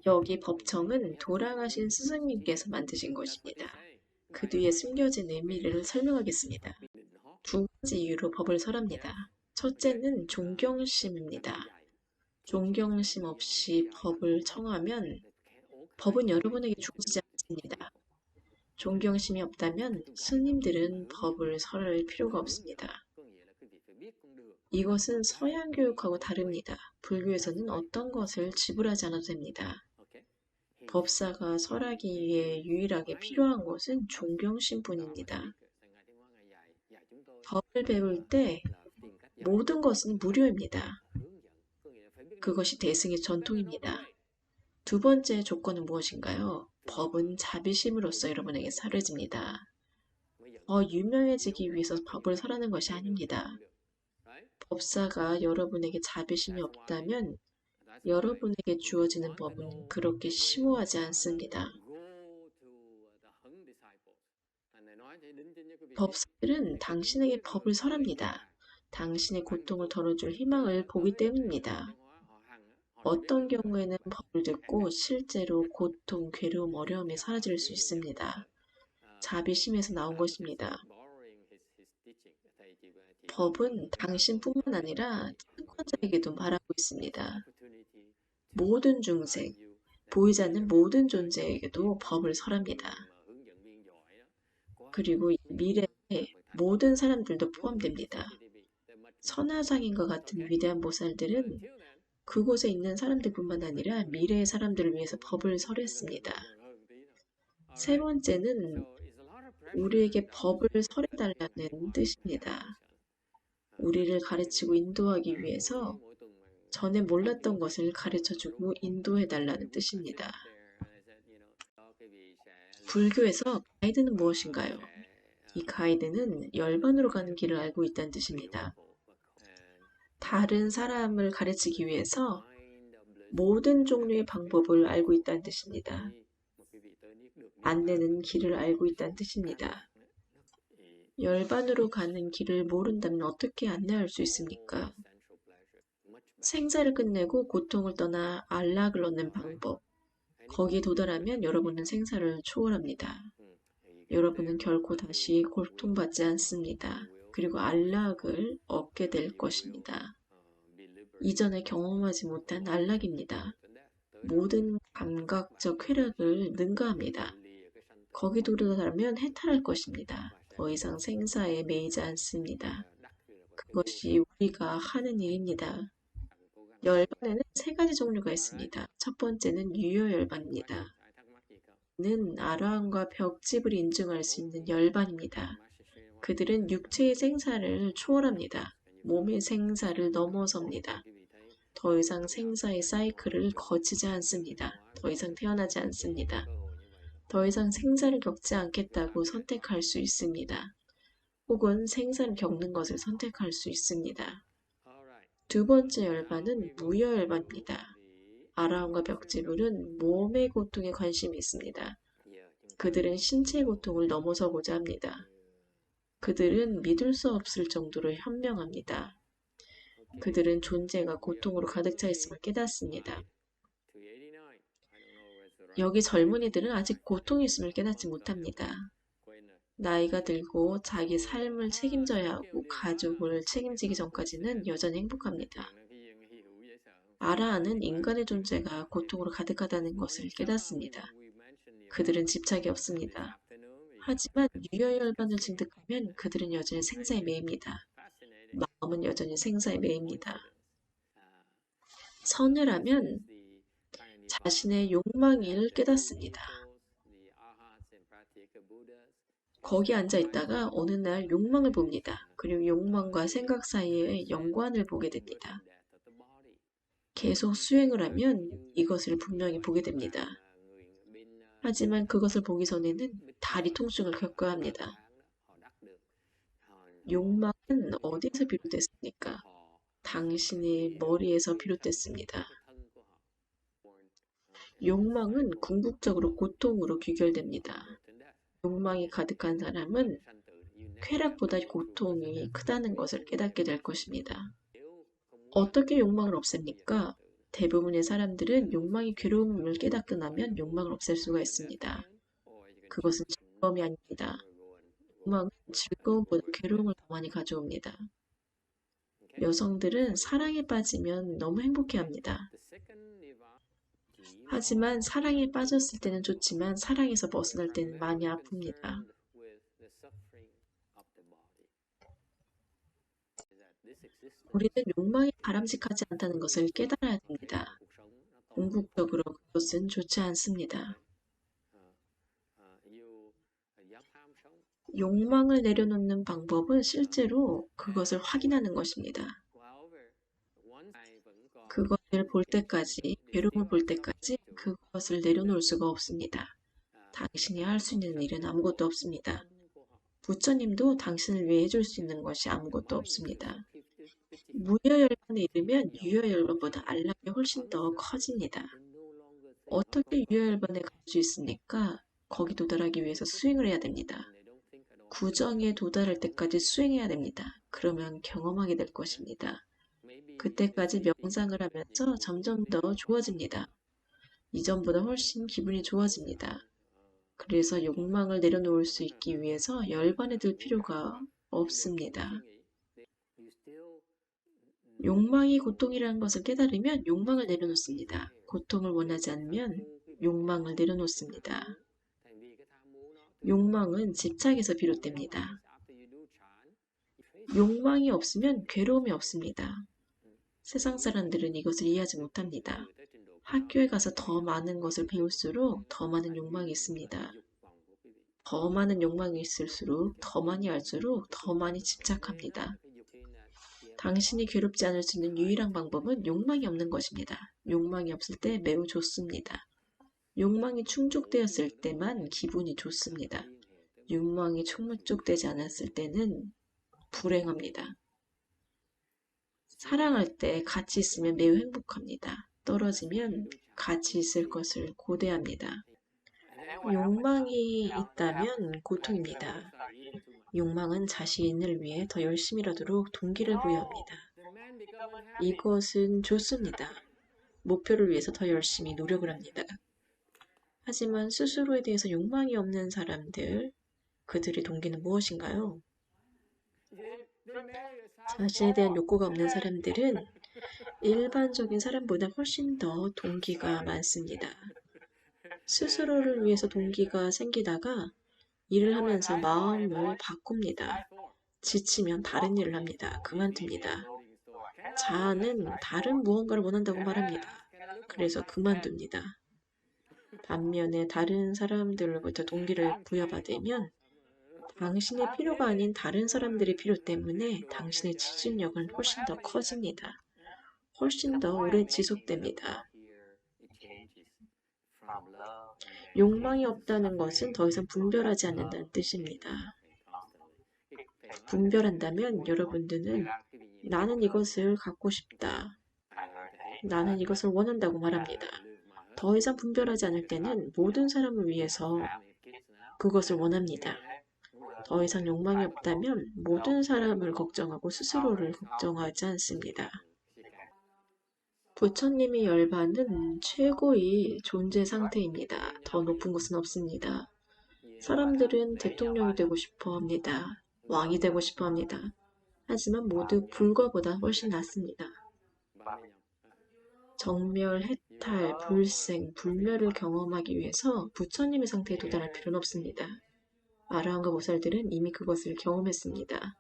여기 법청은 돌아가신 스승님께서 만드신 것입니다. 그 뒤에 숨겨진 의미를 설명하겠습니다. 두 가지 이유로 법을 설합니다. 첫째는 존경심입니다. 존경심 없이 법을 청하면 법은 여러분에게 주어지지 않습니다. 존경심이 없다면 스님들은 법을 설할 필요가 없습니다. 이것은 서양 교육하고 다릅니다. 불교에서는 어떤 것을 지불하지 않아도 됩니다. 법사가 설하기 위해 유일하게 필요한 것은 존경심뿐입니다. 법을 배울 때 모든 것은 무료입니다. 그것이 대승의 전통입니다. 두 번째 조건은 무엇인가요? 법은 자비심으로써 여러분에게 사려집니다. 더 유명해지기 위해서 법을 설하는 것이 아닙니다. 법사가 여러분에게 자비심이 없다면 여러분에게 주어지는 법은 그렇게 심오하지 않습니다. 법사들은 당신에게 법을 설합니다. 당신의 고통을 덜어줄 희망을 보기 때문입니다. 어떤 경우에는 법을 듣고 실제로 고통, 괴로움, 어려움이 사라질 수 있습니다. 자비심에서 나온 것입니다. 법은 당신뿐만 아니라 채권자에게도 말하고 있습니다. 모든 중생, 보이지 않는 모든 존재에게도 법을 설합니다. 그리고 미래의 모든 사람들도 포함됩니다. 선화상인과 같은 위대한 보살들은 그곳에 있는 사람들뿐만 아니라 미래의 사람들을 위해서 법을 설했습니다. 세 번째는 우리에게 법을 설해달라는 뜻입니다. 우리를 가르치고 인도하기 위해서 전에 몰랐던 것을 가르쳐주고 인도해달라는 뜻입니다. 불교에서 가이드는 무엇인가요? 이 가이드는 열반으로 가는 길을 알고 있다는 뜻입니다. 다른 사람을 가르치기 위해서 모든 종류의 방법을 알고 있다는 뜻입니다. 안내는 길을 알고 있다는 뜻입니다. 열반으로 가는 길을 모른다면 어떻게 안내할 수 있습니까? 생사를 끝내고 고통을 떠나 안락을 얻는 방법. 거기에 도달하면 여러분은 생사를 초월합니다. 여러분은 결코 다시 고통받지 않습니다. 그리고 안락을 얻게 될 것입니다. 이전에 경험하지 못한 안락입니다. 모든 감각적 쾌락을 능가합니다. 거기 도달하면 해탈할 것입니다. 더 이상 생사에 매이지 않습니다. 그것이 우리가 하는 일입니다. 열반에는 세 가지 종류가 있습니다. 첫 번째는 유효열반입니다. 는 아라한과 벽집을 인증할 수 있는 열반입니다. 그들은 육체의 생사를 초월합니다. 몸의 생사를 넘어섭니다. 더 이상 생사의 사이클을 거치지 않습니다. 더 이상 태어나지 않습니다. 더 이상 생사를 겪지 않겠다고 선택할 수 있습니다. 혹은 생사를 겪는 것을 선택할 수 있습니다. 두 번째 열반은 무여열반입니다. 아라한과 벽지불은 몸의 고통에 관심이 있습니다. 그들은 신체의 고통을 넘어서고자 합니다. 그들은 믿을 수 없을 정도로 현명합니다. 그들은 존재가 고통으로 가득 차 있음을 깨닫습니다. 여기 젊은이들은 아직 고통이 있음을 깨닫지 못합니다. 나이가 들고 자기 삶을 책임져야 하고 가족을 책임지기 전까지는 여전히 행복합니다. 아라한은 인간의 존재가 고통으로 가득하다는 것을 깨닫습니다. 그들은 집착이 없습니다. 하지만 유여열반을 증득하면 그들은 여전히 생사에 매입니다. 마음은 여전히 생사에 매입니다. 선을 하면 자신의 욕망을 깨닫습니다. 거기 앉아 있다가 어느 날 욕망을 봅니다. 그리고 욕망과 생각 사이에 연관을 보게 됩니다. 계속 수행을 하면 이것을 분명히 보게 됩니다. 하지만 그것을 보기 전에는 다리 통증을 겪어야 합니다. 욕망은 어디에서 비롯됐습니까? 당신의 머리에서 비롯됐습니다. 욕망은 궁극적으로 고통으로 귀결됩니다. 욕망이 가득한 사람은 쾌락보다 고통이 크다는 것을 깨닫게 될 것입니다. 어떻게 욕망을 없앱니까? 대부분의 사람들은 욕망이 괴로움을 깨닫고 나면 욕망을 없앨 수가 있습니다. 그것은 즐거움이 아닙니다. 욕망은 즐거움보다 괴로움을 더 많이 가져옵니다. 여성들은 사랑에 빠지면 너무 행복해합니다. 하지만 사랑에 빠졌을 때는 좋지만 사랑에서 벗어날 때는 많이 아픕니다. 우리는 욕망이 바람직하지 않다는 것을 깨달아야 됩니다. 궁극적으로 그것은 좋지 않습니다. 욕망을 내려놓는 방법은 실제로 그것을 확인하는 것입니다. 그것을 볼 때까지, 괴로움을 볼 때까지 그것을 내려놓을 수가 없습니다. 당신이 할 수 있는 일은 아무것도 없습니다. 부처님도 당신을 위해 해줄 수 있는 것이 아무것도 없습니다. 무여열반에 이르면 유여열반보다 안락이 훨씬 더 커집니다. 어떻게 유여열반에 갈 수 있습니까? 거기 도달하기 위해서 수행을 해야 됩니다. 구정에 도달할 때까지 수행해야 됩니다. 그러면 경험하게 될 것입니다. 그때까지 명상을 하면서 점점 더 좋아집니다. 이전보다 훨씬 기분이 좋아집니다. 그래서 욕망을 내려놓을 수 있기 위해서 열반에 들 필요가 없습니다. 욕망이 고통이라는 것을 깨달으면 욕망을 내려놓습니다. 고통을 원하지 않으면 욕망을 내려놓습니다. 욕망은 집착에서 비롯됩니다. 욕망이 없으면 괴로움이 없습니다. 세상 사람들은 이것을 이해하지 못합니다. 학교에 가서 더 많은 것을 배울수록 더 많은 욕망이 있습니다. 더 많은 욕망이 있을수록 더 많이 알수록 더 많이 집착합니다. 당신이 괴롭지 않을 수 있는 유일한 방법은 욕망이 없는 것입니다. 욕망이 없을 때 매우 좋습니다. 욕망이 충족되었을 때만 기분이 좋습니다. 욕망이 충족되지 않았을 때는 불행합니다. 사랑할 때 같이 있으면 매우 행복합니다. 떨어지면 같이 있을 것을 고대합니다. 욕망이 있다면 고통입니다. 욕망은 자신을 위해 더 열심히 일하도록 동기를 부여합니다. 이것은 좋습니다. 목표를 위해서 더 열심히 노력을 합니다. 하지만 스스로에 대해서 욕망이 없는 사람들, 그들의 동기는 무엇인가요? 자신에 대한 욕구가 없는 사람들은 일반적인 사람보다 훨씬 더 동기가 많습니다. 스스로를 위해서 동기가 생기다가 일을 하면서 마음을 바꿉니다. 지치면 다른 일을 합니다. 그만둡니다. 자아는 다른 무언가를 원한다고 말합니다. 그래서 그만둡니다. 반면에 다른 사람들로부터 동기를 부여받으면 당신의 필요가 아닌 다른 사람들의 필요 때문에 당신의 추진력은 훨씬 더 커집니다. 훨씬 더 오래 지속됩니다. 욕망이 없다는 것은 더 이상 분별하지 않는다는 뜻입니다. 분별한다면 여러분들은 나는 이것을 갖고 싶다. 나는 이것을 원한다고 말합니다. 더 이상 분별하지 않을 때는 모든 사람을 위해서 그것을 원합니다. 더 이상 욕망이 없다면 모든 사람을 걱정하고 스스로를 걱정하지 않습니다. 부처님의 열반은 최고의 존재 상태입니다. 더 높은 곳은 없습니다. 사람들은 대통령이 되고 싶어 합니다. 왕이 되고 싶어 합니다. 하지만 모두 불과보다 훨씬 낫습니다. 정멸, 해탈, 불생, 불멸을 경험하기 위해서 부처님의 상태에 도달할 필요는 없습니다. 아라한과 보살들은 이미 그것을 경험했습니다.